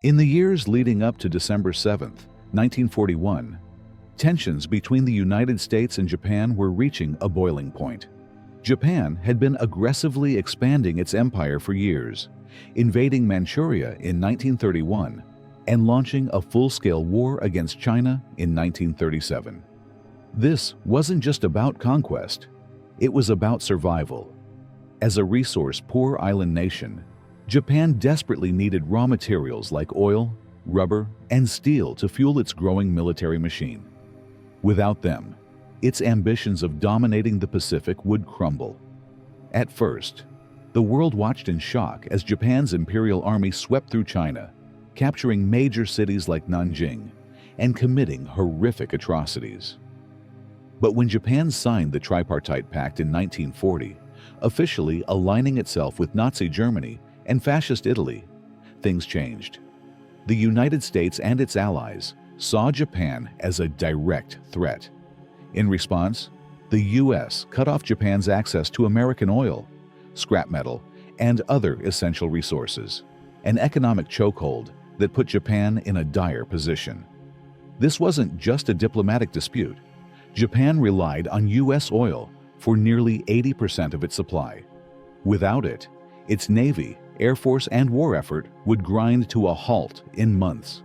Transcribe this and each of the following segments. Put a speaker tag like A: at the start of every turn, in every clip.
A: In the years leading up to December 7, 1941, tensions between the United States and Japan were reaching a boiling point. Japan had been aggressively expanding its empire for years, invading Manchuria in 1931 and launching a full-scale war against China in 1937. This wasn't just about conquest, it was about survival. As a resource-poor island nation, Japan desperately needed raw materials like oil, rubber, and steel to fuel its growing military machine. Without them, its ambitions of dominating the Pacific would crumble. At first, the world watched in shock as Japan's imperial army swept through China, capturing major cities like Nanjing and committing horrific atrocities. But when Japan signed the Tripartite Pact in 1940, officially aligning itself with Nazi Germany and Fascist Italy, things changed. The United States and its allies saw Japan as a direct threat. In response, the U.S. cut off Japan's access to American oil, scrap metal, and other essential resources, an economic chokehold that put Japan in a dire position. This wasn't just a diplomatic dispute. Japan relied on U.S. oil for nearly 80% of its supply. Without it, its Navy, Air Force, and war effort would grind to a halt in months.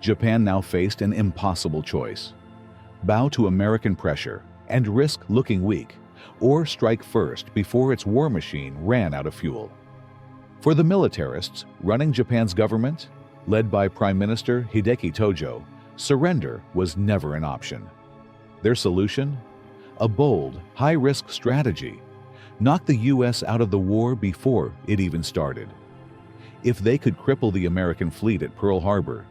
A: Japan now faced an impossible choice: bow to American pressure and risk looking weak, or strike first before its war machine ran out of fuel. For the militarists running Japan's government, led by Prime Minister Hideki Tojo, surrender was never an option. Their solution? A bold, high-risk strategy: knock the U.S. out of the war before it even started. If they could cripple the American fleet at Pearl Harbor,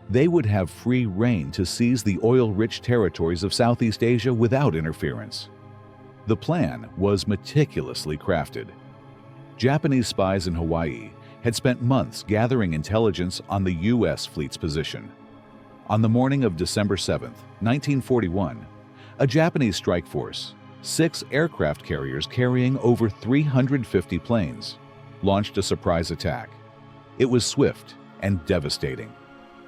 A: they would have free rein to seize the oil-rich territories of Southeast Asia without interference. The plan was meticulously crafted. Japanese spies in Hawaii had spent months gathering intelligence on the U.S. fleet's position. On the morning of December 7, 1941, a Japanese strike force, 6 aircraft carriers carrying over 350 planes, launched a surprise attack. It was swift and devastating.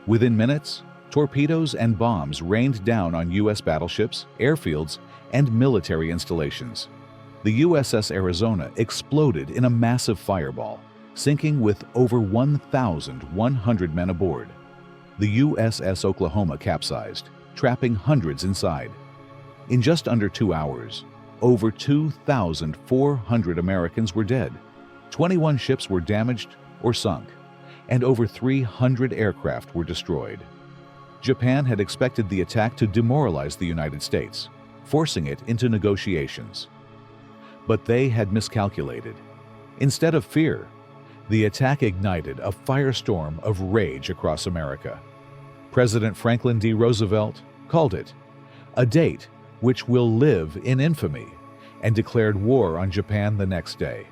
A: Within minutes, torpedoes and bombs rained down on U.S. battleships, airfields, and military installations. The USS Arizona exploded in a massive fireball, sinking with over 1,100 men aboard. The USS Oklahoma capsized, trapping hundreds inside. In just under 2 hours, over 2,400 Americans were dead, 21 ships were damaged or sunk, and over 300 aircraft were destroyed. Japan had expected the attack to demoralize the United States, forcing it into negotiations. But they had miscalculated. Instead of fear, the attack ignited a firestorm of rage across America. President Franklin D. Roosevelt called it a date which will live in infamy, and declared war on Japan the next day.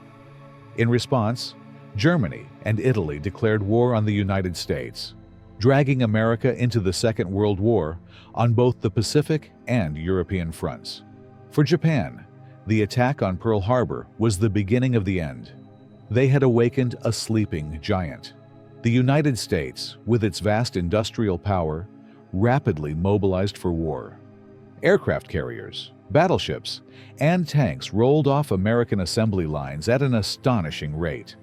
A: In response, Germany and Italy declared war on the United States, dragging America into the Second World War on both the Pacific and European fronts. For Japan, the attack on Pearl Harbor was the beginning of the end. They had awakened a sleeping giant. The United States, with its vast industrial power, rapidly mobilized for war. Aircraft carriers, battleships, and tanks rolled off American assembly lines at an astonishing rate.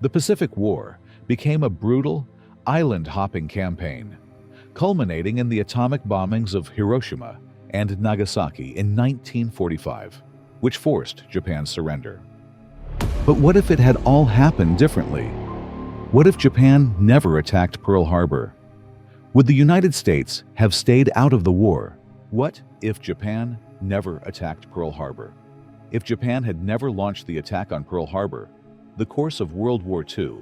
A: The Pacific War became a brutal, island-hopping campaign, culminating in the atomic bombings of Hiroshima and Nagasaki in 1945, which forced Japan's surrender. But what if it had all happened differently? What if Japan never attacked Pearl Harbor? Would the United States have stayed out of the war? What if Japan never attacked Pearl Harbor? If Japan had never launched the attack on Pearl Harbor, the course of World War II,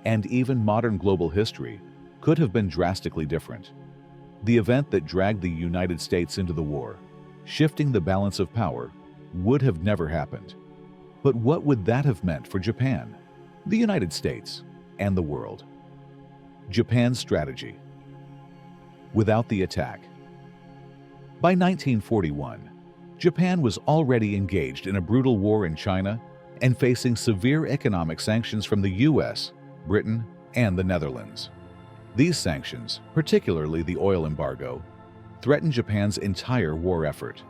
A: and even modern global history, could have been drastically different. The event that dragged the United States into the war, shifting the balance of power, would have never happened. But what would that have meant for Japan, the United States, and the world? Japan's strategy. Without the attack. By 1941, Japan was already engaged in a brutal war in China and facing severe economic sanctions from the U.S., Britain, and the Netherlands. These sanctions, particularly the oil embargo, threatened Japan's entire war effort.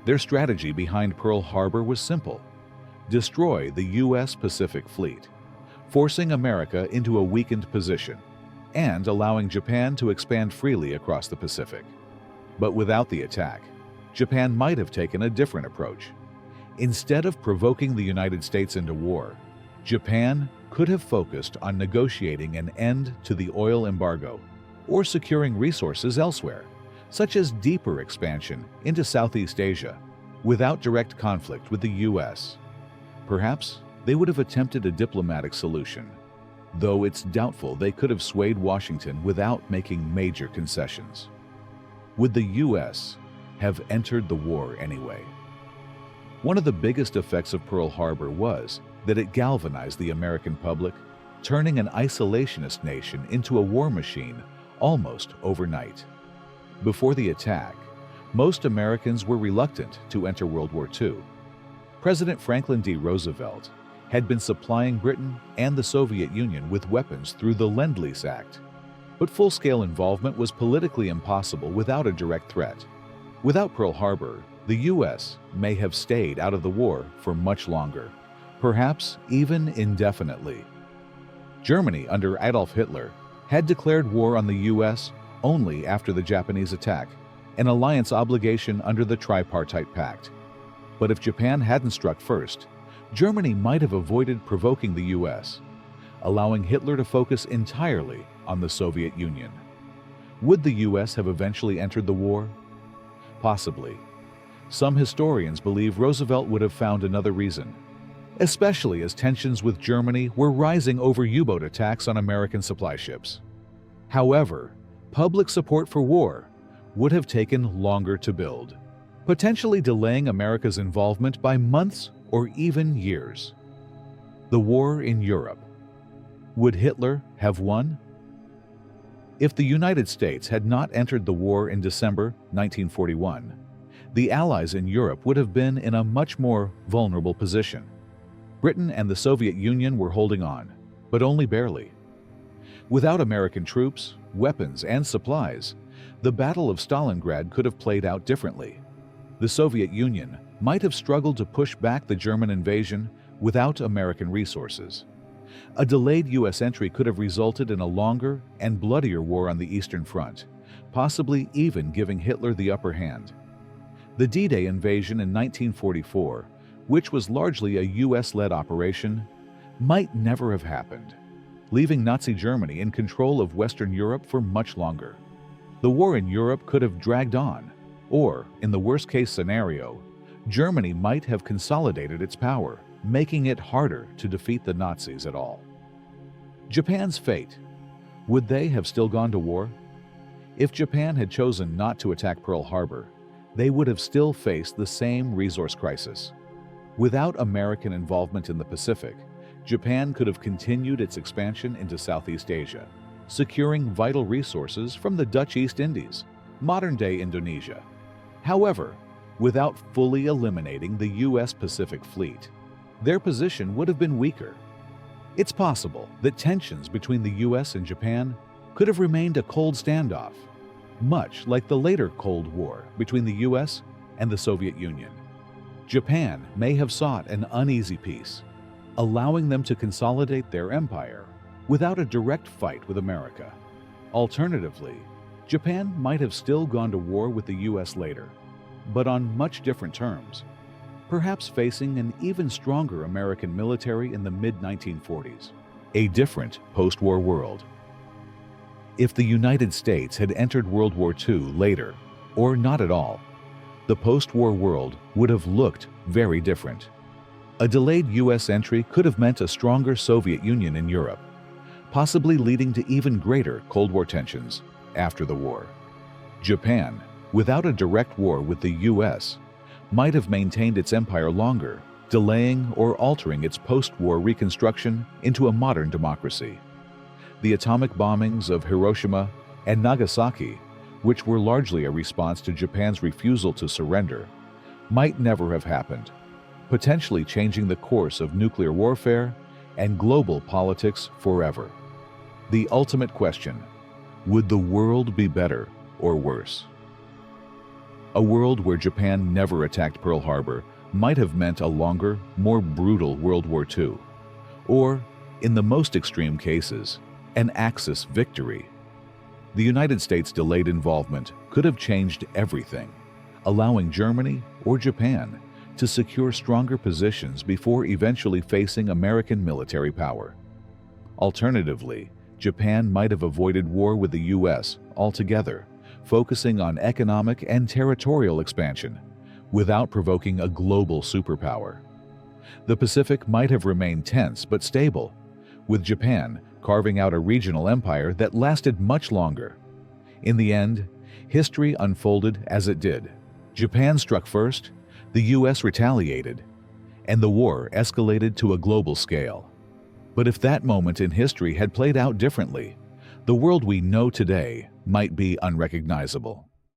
A: Their strategy behind Pearl Harbor was simple: destroy the U.S. Pacific Fleet, forcing America into a weakened position and allowing Japan to expand freely across the Pacific. But without the attack, Japan might have taken a different approach. Instead of provoking the United States into war, Japan could have focused on negotiating an end to the oil embargo or securing resources elsewhere, such as deeper expansion into Southeast Asia, without direct conflict with the U.S. Perhaps they would have attempted a diplomatic solution, though it's doubtful they could have swayed Washington without making major concessions. Would the U.S. have entered the war anyway? One of the biggest effects of Pearl Harbor was that it galvanized the American public, turning an isolationist nation into a war machine almost overnight. Before the attack, most Americans were reluctant to enter World War II. President Franklin D. Roosevelt had been supplying Britain and the Soviet Union with weapons through the Lend-Lease Act, but full-scale involvement was politically impossible without a direct threat. Without Pearl Harbor, the U.S. may have stayed out of the war for much longer, perhaps even indefinitely. Germany under Adolf Hitler had declared war on the U.S. only after the Japanese attack, an alliance obligation under the Tripartite Pact. But if Japan hadn't struck first, Germany might have avoided provoking the U.S., allowing Hitler to focus entirely on the Soviet Union. Would the U.S. have eventually entered the war? Possibly. Some historians believe Roosevelt would have found another reason, especially as tensions with Germany were rising over U-boat attacks on American supply ships. However, public support for war would have taken longer to build, potentially delaying America's involvement by months or even years. The war in Europe. Would Hitler have won? If the United States had not entered the war in December 1941, the Allies in Europe would have been in a much more vulnerable position. Britain and the Soviet Union were holding on, but only barely. Without American troops, weapons, and supplies, the Battle of Stalingrad could have played out differently. The Soviet Union might have struggled to push back the German invasion without American resources. A delayed U.S. entry could have resulted in a longer and bloodier war on the Eastern Front, possibly even giving Hitler the upper hand. The D-Day invasion in 1944, which was largely a U.S.-led operation, might never have happened, leaving Nazi Germany in control of Western Europe for much longer. The war in Europe could have dragged on, or, in the worst-case scenario, Germany might have consolidated its power, making it harder to defeat the Nazis at all. Japan's fate. Would they have still gone to war? If Japan had chosen not to attack Pearl Harbor, they would have still faced the same resource crisis. Without American involvement in the Pacific, Japan could have continued its expansion into Southeast Asia, securing vital resources from the Dutch East Indies, modern-day Indonesia. However, without fully eliminating the U.S. Pacific Fleet, their position would have been weaker. It's possible that tensions between the U.S. and Japan could have remained a cold standoff, much like the later Cold War between the U.S. and the Soviet Union. Japan may have sought an uneasy peace, allowing them to consolidate their empire without a direct fight with America. Alternatively, Japan might have still gone to war with the U.S. later, but on much different terms, perhaps facing an even stronger American military in the mid-1940s, a different post-war world. If the United States had entered World War II later, or not at all, the post-war world would have looked very different. A delayed U.S. entry could have meant a stronger Soviet Union in Europe, possibly leading to even greater Cold War tensions after the war. Japan, without a direct war with the U.S., might have maintained its empire longer, delaying or altering its post-war reconstruction into a modern democracy. The atomic bombings of Hiroshima and Nagasaki, which were largely a response to Japan's refusal to surrender, might never have happened, potentially changing the course of nuclear warfare and global politics forever. The ultimate question: Would the world be better or worse? A world where Japan never attacked Pearl Harbor might have meant a longer, more brutal World War II. Or, in the most extreme cases, an Axis victory. The United States' delayed involvement could have changed everything, allowing Germany or Japan to secure stronger positions before eventually facing American military power. Alternatively, Japan might have avoided war with the U.S. altogether, focusing on economic and territorial expansion without provoking a global superpower. The Pacific might have remained tense but stable, with Japan carving out a regional empire that lasted much longer. In the end, history unfolded as it did. Japan struck first, the U.S. retaliated, and the war escalated to a global scale. But if that moment in history had played out differently, the world we know today might be unrecognizable.